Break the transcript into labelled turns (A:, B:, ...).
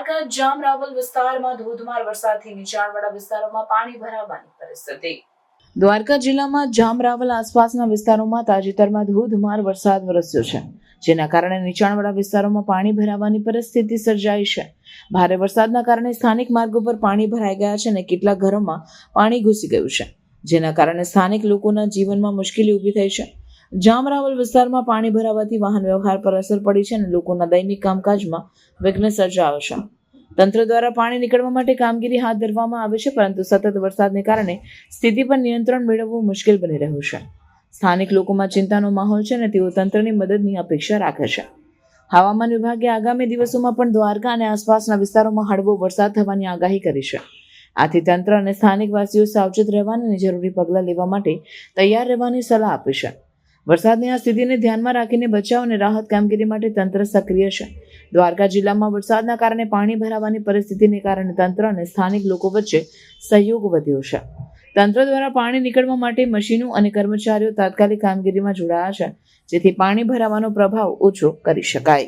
A: દ્વારકા જામરાવલ વિસ્તારમાં ધોધમાર વરસાદથી નીચાણવાળા વિસ્તારોમાં પાણી ભરાવાની પરિસ્થિતિ. દ્વારકા જિલ્લામાં જામરાવલ આસપાસના વિસ્તારોમાં તાજેતરમાં ધોધમાર વરસાદ વરસ્યો છે, જેના કારણે નીચાણવાળા વિસ્તારોમાં પાણી ભરાવાની પરિસ્થિતિ સર્જાઈ છે. ભારે વરસાદના કારણે સ્થાનિક માર્ગો પર પાણી ભરાઈ ગયા છે અને કેટલાક ઘરોમાં પાણી ઘૂસી ગયું છે, જેના કારણે સ્થાનિક લોકોના જીવનમાં મુશ્કેલી ઊભી થઈ છે. જામરાવલ વિસ્તારમાં પાણી ભરાવાથી વાહન વ્યવહાર પર અસર પડી છે અને લોકોના દૈનિક કામકાજમાં વિઘ્ન સર્જાયો છે. તંત્ર દ્વારા પાણી નીકળવા માટે કામગીરી હાથ ધરવામાં આવે છે, પરંતુ સતત વરસાદને કારણે સ્થિતિ પર નિયંત્રણ મેળવવું મુશ્કેલ બની રહ્યું છે. સ્થાનિક લોકોમાં ચિંતાનો માહોલ છે અને તેઓ તંત્રની મદદની અપેક્ષા રાખે છે. હવામાન વિભાગે આગામી દિવસોમાં પણ દ્વારકા અને આસપાસના વિસ્તારોમાં હળવો વરસાદ થવાની આગાહી કરી છે. આથી તંત્ર અને સ્થાનિક વાસીઓ સાવચેત રહેવાની અને જરૂરી પગલાં લેવા માટે તૈયાર રહેવાની સલાહ આપી છે. વરસાદની આ સ્થિતિને ધ્યાનમાં રાખીને બચાવ અને રાહત કામગીરી માટે તંત્ર સક્રિય છે. દ્વારકા જિલ્લામાં વરસાદના કારણે પાણી ભરાવાની પરિસ્થિતિને કારણે તંત્ર અને સ્થાનિક લોકો વચ્ચે સહયોગ વધ્યો છે. તંત્ર દ્વારા પાણી નીકળવા માટે મશીનો અને કર્મચારીઓ તાત્કાલિક કામગીરીમાં જોડાયા છે, જેથી પાણી ભરાવાનો પ્રભાવ ઓછો કરી શકાય.